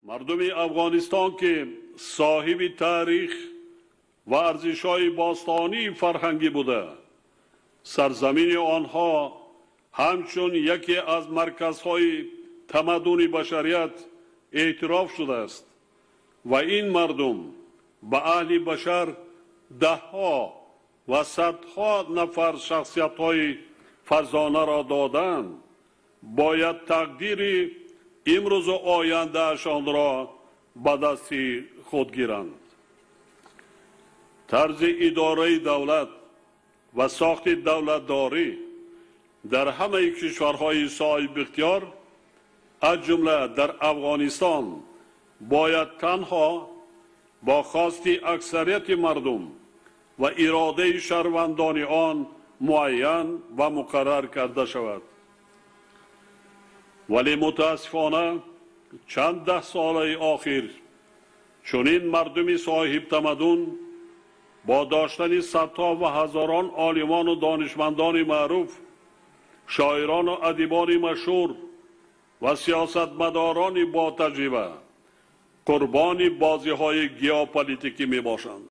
مردم افغانستان که صاحب تاریخ و ارزش‌های باستانی فرهنگی بوده، سرزمین آنها همچون یکی از مرکزهای تمدن بشریت اعتراف شده است و این مردم به اهل بشر دهها و صدها نفر شخصیت‌های فرزانه را دادند. باید تقدیر امروز و آیندهشان را به دست خود گیرند. طرز اداره دولت و ساخت دولتداری در همه کشورهای صاحب اختیار از جمله در افغانستان باید تنها با خواست اکثریت مردم و اراده شهروندان آن معین و مقرر کرده شود. ولی متاسفانه چند ده ساله آخر چنین مردم صاحب تمدن با داشتن صدها و هزاران عالمان و دانشمندان معروف، شاعران و ادیبان مشهور و سیاستمداران با تجربه قربان بازی‌های ژئوپلیتیکی می باشند.